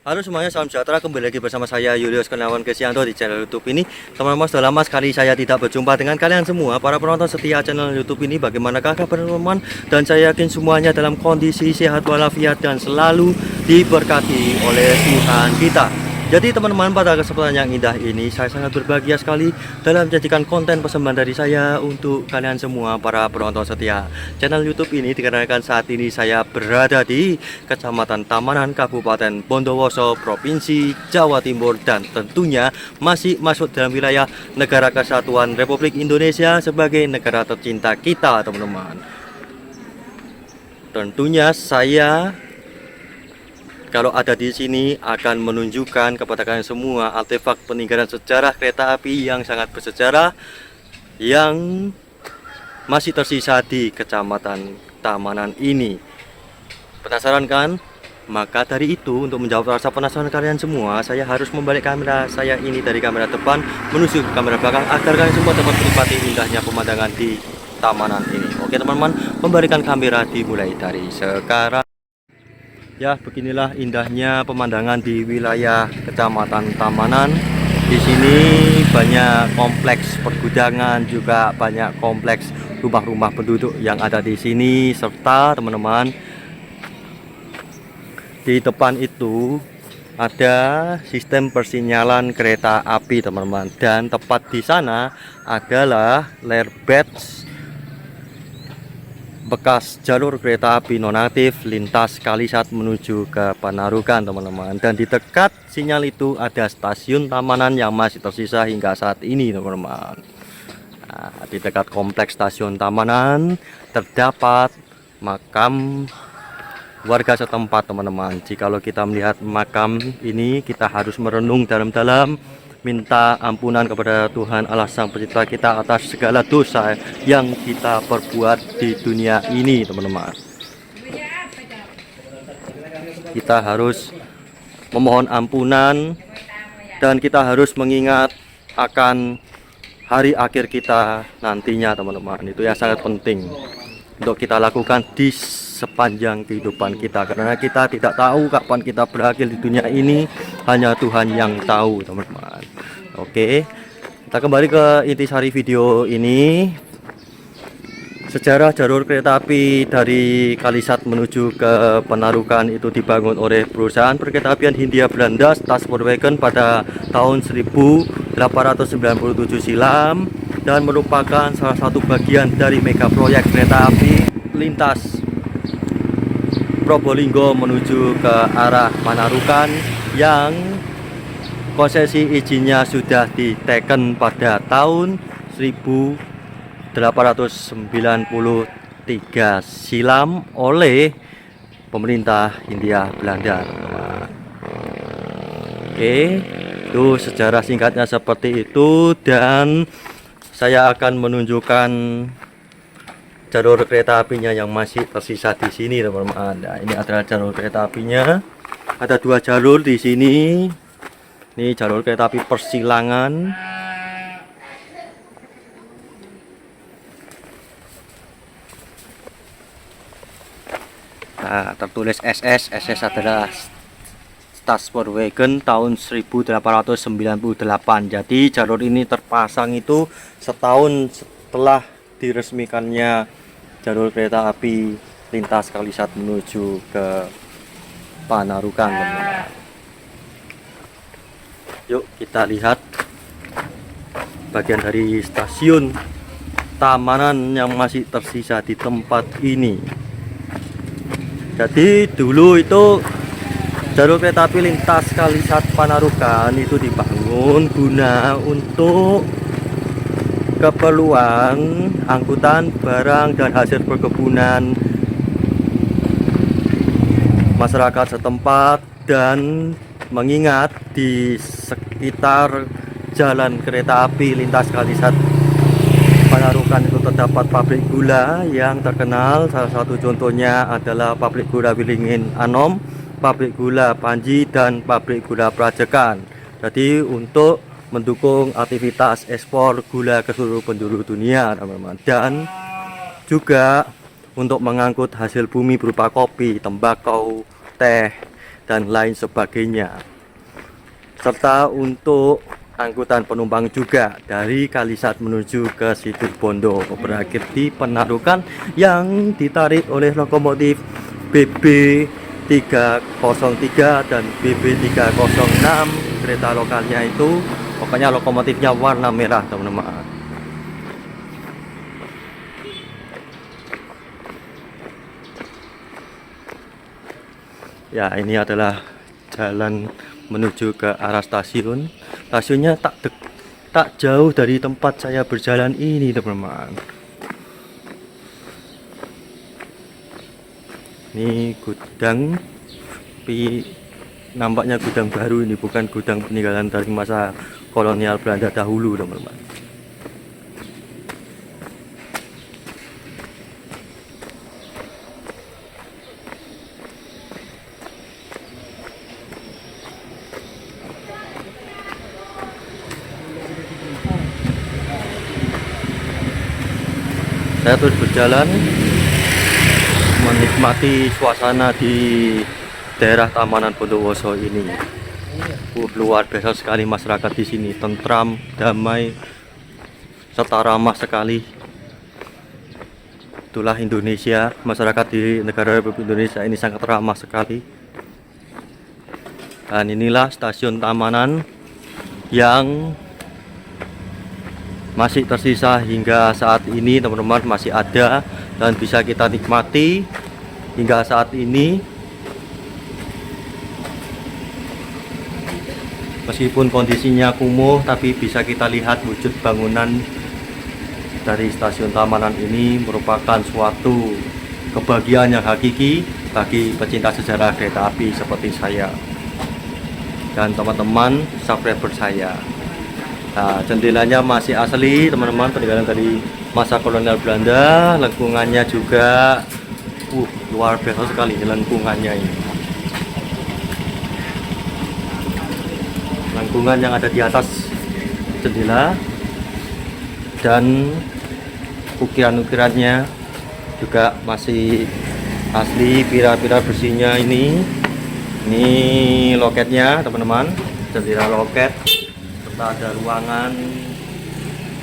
Halo semuanya, salam sejahtera. Kembali lagi bersama saya Julius Kurniawan Kesianto di channel YouTube ini. Teman-teman, sudah lama sekali saya tidak berjumpa dengan kalian semua para penonton setia channel YouTube ini. Bagaimanakah kabar teman-teman? Dan saya yakin semuanya dalam kondisi sehat walafiat dan selalu diberkati oleh Tuhan kita. Jadi teman-teman, pada kesempatan yang indah ini saya sangat berbahagia sekali dalam menjadikan konten persembahan dari saya untuk kalian semua para penonton setia channel YouTube ini, dikarenakan saat ini saya berada di Kecamatan Tamanan, Kabupaten Bondowoso, Provinsi Jawa Timur, dan tentunya masih masuk dalam wilayah Negara Kesatuan Republik Indonesia sebagai negara tercinta kita, teman-teman. Tentunya saya kalau ada di sini akan menunjukkan kepada kalian semua artefak peninggalan sejarah kereta api yang sangat bersejarah yang masih tersisa di Kecamatan Tamanan ini. Penasaran kan? Maka dari itu, untuk menjawab rasa penasaran kalian semua, saya harus membalik kamera saya ini dari kamera depan menuju ke kamera belakang agar kalian semua dapat menikmati indahnya pemandangan di Tamanan ini. Oke teman-teman, membalikan kamera dimulai dari sekarang. Ya, beginilah indahnya pemandangan di wilayah Kecamatan Tamanan. Di sini banyak kompleks pergudangan, juga banyak kompleks rumah-rumah penduduk yang ada di sini, serta teman-teman, di depan itu ada sistem persinyalan kereta api, teman-teman. Dan tepat di sana adalah lairbed bekas jalur kereta api nonaktif lintas Kalisat menuju ke Panarukan, teman-teman. Dan di dekat sinyal itu ada stasiun Tamanan yang masih tersisa hingga saat ini, teman-teman. Nah, di dekat kompleks stasiun Tamanan terdapat makam warga setempat, teman-teman. Jikalau kita melihat makam ini, kita harus merenung dalam-dalam, minta ampunan kepada Tuhan Allah Sang Pencipta kita atas segala dosa yang kita perbuat di dunia ini, teman-teman. Kita harus memohon ampunan dan kita harus mengingat akan hari akhir kita nantinya, teman-teman. Itu yang sangat penting untuk kita lakukan di sepanjang kehidupan kita, karena kita tidak tahu kapan kita berakhir di dunia ini, hanya Tuhan yang tahu, teman-teman. Oke, kita kembali ke intisari video ini. Sejarah jalur kereta api dari Kalisat menuju ke Panarukan itu dibangun oleh perusahaan perkereta-apian Hindia Belanda Stadspoorwegen pada tahun 1897 silam dan merupakan salah satu bagian dari mega proyek kereta api lintas Probolinggo menuju ke arah Panarukan yang konsesi izinnya sudah diteken pada tahun 1893 silam oleh pemerintah Hindia Belanda. Oke, itu sejarah singkatnya seperti itu, dan saya akan menunjukkan jalur kereta apinya yang masih tersisa di sini, teman-teman. Nah, ini adalah jalur kereta apinya. Ada dua jalur di sini. Ini jalur kereta api persilangan. Nah, tertulis SS. SS adalah Stadspoorwegen tahun 1898. Jadi jalur ini terpasang itu setahun setelah diresmikannya jalur kereta api lintas Kalisat menuju ke Panarukan, teman-teman. Yuk kita lihat bagian dari stasiun Tamanan yang masih tersisa di tempat ini. Jadi dulu itu jalur kereta api lintas Kalisat Panarukan itu dibangun guna untuk keperluan angkutan barang dan hasil perkebunan masyarakat setempat, dan mengingat di sekitar jalan kereta api lintas Kalisat Panarukan itu terdapat pabrik gula yang terkenal. Salah satu contohnya adalah pabrik gula Wilingin Anom, pabrik gula Panji, dan pabrik gula Prajekan. Jadi untuk mendukung aktivitas ekspor gula ke seluruh penjuru dunia, teman-teman, dan juga untuk mengangkut hasil bumi berupa kopi, tembakau, teh, dan lain sebagainya. Serta untuk angkutan penumpang juga dari Kalisat menuju ke Situbondo berakhir di Penarukan yang ditarik oleh lokomotif BB 303 dan BB 306. Kereta lokalnya itu pokoknya lokomotifnya warna merah, teman-teman. Ya, ini adalah jalan menuju ke arah stasiun. Stasiunnya tak jauh dari tempat saya berjalan ini, teman-teman. Ini gudang, tapi nampaknya gudang baru ini, bukan gudang peninggalan dari masa kolonial Belanda dahulu, teman-teman. Saya terus berjalan menikmati suasana di daerah Tamanan Bondowoso ini. Luar biasa sekali masyarakat di sini, tentram, damai, serta ramah sekali. Itulah Indonesia, masyarakat di negara Republik Indonesia ini sangat ramah sekali. Dan inilah stasiun Tamanan yang masih tersisa hingga saat ini, teman-teman, masih ada dan bisa kita nikmati hingga saat ini. Meskipun kondisinya kumuh, tapi bisa kita lihat wujud bangunan dari stasiun Tamanan ini merupakan suatu kebahagiaan yang hakiki bagi pecinta sejarah kereta api seperti saya dan teman-teman subscriber saya. Nah, jendelanya masih asli, teman-teman, peninggalan dari masa kolonial Belanda. Lengkungannya juga luar biasa sekali lengkungannya ini. Lengkungan yang ada di atas jendela dan ukiran-ukirannya juga masih asli, pilar-pilar besinya ini loketnya, teman-teman, jendela loket. Ada ruangan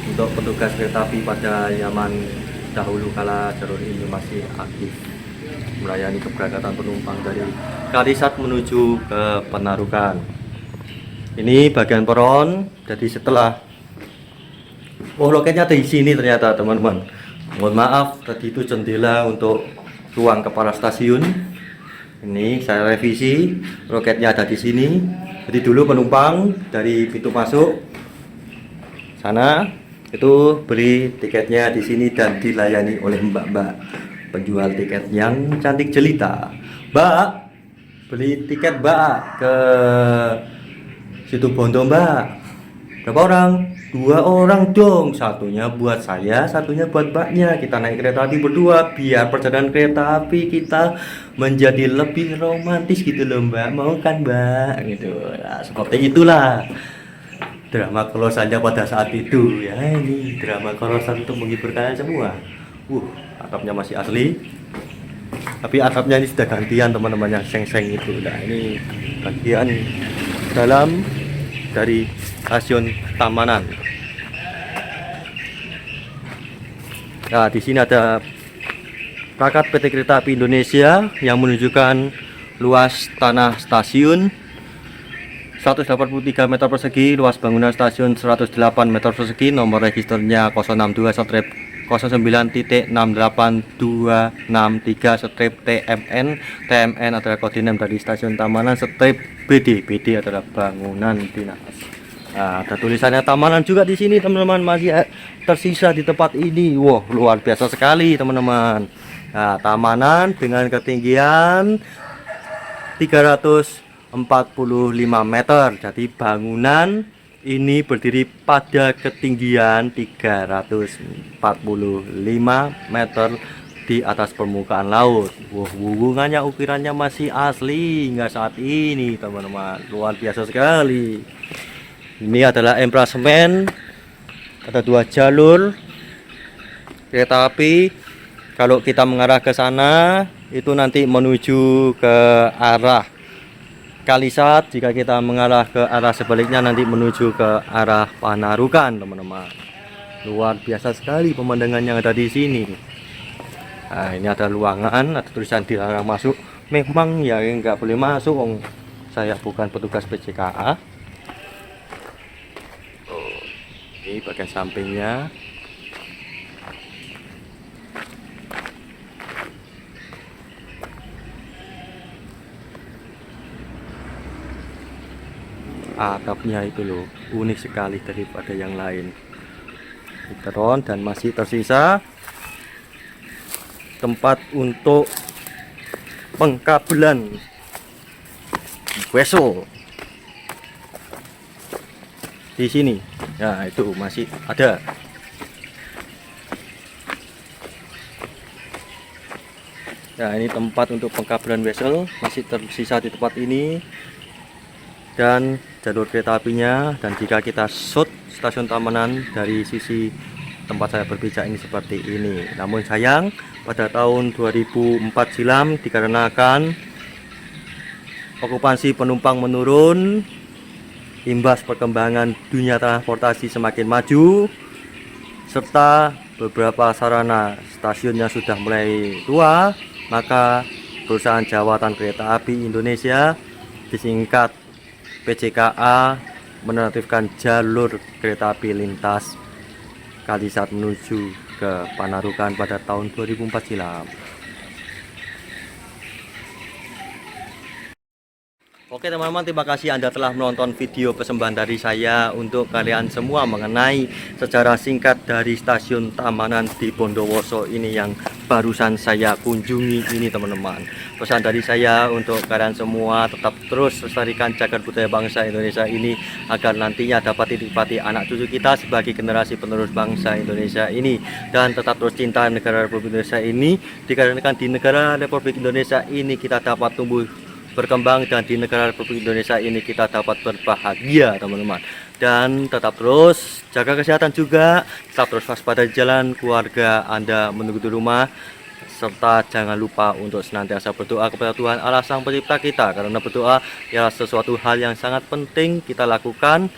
untuk petugas kereta api pada zaman dahulu kala jalur ini masih aktif melayani keberangkatan penumpang dari Kalisat menuju ke Penarukan. Ini bagian peron. Jadi setelah loketnya di sini ternyata, teman-teman. Mohon maaf, tadi itu jendela untuk ruang kepala stasiun. Ini saya revisi, loketnya ada di sini. Jadi dulu penumpang dari pintu masuk sana itu beli tiketnya di sini dan dilayani oleh mbak-mbak penjual tiket yang cantik jelita. Mbak, beli tiket mbak ke Situbondo mbak. Berapa orang? 2 orang dong, satunya buat saya, satunya buat mbaknya. Kita naik kereta api berdua biar perjalanan kereta api kita menjadi lebih romantis gitu loh mbak. Mau kan mbak? Gitu. Nah, seperti itulah drama kolosannya pada saat itu ya. Ini drama kolosan untuk menghibur kalian semua. Atapnya masih asli, tapi atapnya ini sudah gantian, teman-teman, yang seng-seng itu. Nah, ini bagian dalam dari stasiun Tamanan. Nah, di sini ada plakat PT Kereta Api Indonesia yang menunjukkan luas tanah stasiun 183 meter persegi, luas bangunan stasiun 108 meter persegi, nomor registernya 062-09TT682663-TMN. TMN adalah koordinat dari stasiun Tamanan, BD adalah bangunan dinas. Nah, ada tulisannya Tamanan juga di sini, teman-teman, masih tersisa di tempat ini. Wow, luar biasa sekali, teman-teman. Nah, Tamanan dengan ketinggian 345 meter. Jadi bangunan ini berdiri pada ketinggian 345 meter di atas permukaan laut. Wow, hubungannya, ukirannya masih asli hingga saat ini, teman-teman. Luar biasa sekali. Ini adalah emplasemen. Ada 2 jalur kereta api. Kalau kita mengarah ke sana, itu nanti menuju ke arah Kalisat. Jika kita mengarah ke arah sebaliknya nanti menuju ke arah Panarukan, teman-teman. Luar biasa sekali pemandangan yang ada di sini. Nah, ini ada luangan, ada tulisan dilarang masuk. Memang ya nggak boleh masuk, saya bukan petugas PCKA. Oh, ini bagian sampingnya. Atapnya itu loh unik sekali daripada yang lain. Drone, dan masih tersisa tempat untuk pengkabelan wesel di sini. Nah, itu masih ada. Nah, ini tempat untuk pengkabelan wesel masih tersisa di tempat ini, dan jalur kereta apinya. Dan jika kita shoot stasiun Tamanan dari sisi tempat saya berpijak ini seperti ini. Namun sayang, pada tahun 2004 silam dikarenakan okupansi penumpang menurun, imbas perkembangan dunia transportasi semakin maju, serta beberapa sarana stasiun yang sudah mulai tua, maka perusahaan Jawatan Kereta Api Indonesia, disingkat PCKA, menertibkan jalur kereta api lintas Kalisat menuju ke Panarukan pada tahun 2004 silam. Oke teman-teman, terima kasih Anda telah menonton video persembahan dari saya untuk kalian semua mengenai secara singkat dari stasiun Tamanan di Bondowoso ini yang barusan saya kunjungi ini, teman-teman. Pesan dari saya untuk kalian semua, tetap terus lestarikan cagar budaya bangsa Indonesia ini agar nantinya dapat dinikmati anak cucu kita sebagai generasi penerus bangsa Indonesia ini, dan tetap terus cinta negara Republik Indonesia ini, dikarenakan di negara Republik Indonesia ini kita dapat tumbuh berkembang, dan di negara Republik Indonesia ini kita dapat berbahagia, teman-teman. Dan tetap terus jaga kesehatan juga, tetap terus waspada jalan keluarga Anda menuju di rumah, serta jangan lupa untuk senantiasa berdoa kepada Tuhan Allah Sang Pencipta kita, karena berdoa ialah sesuatu hal yang sangat penting kita lakukan.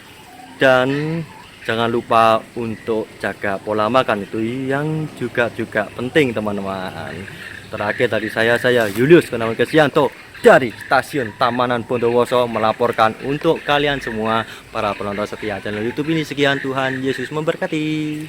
Dan jangan lupa untuk jaga pola makan, itu yang juga penting, teman-teman. Terakhir dari saya Julius Gunawan Kesianto dari stasiun Tamanan Bondowoso melaporkan untuk kalian semua para penonton setia channel YouTube ini. Sekian, Tuhan Yesus memberkati.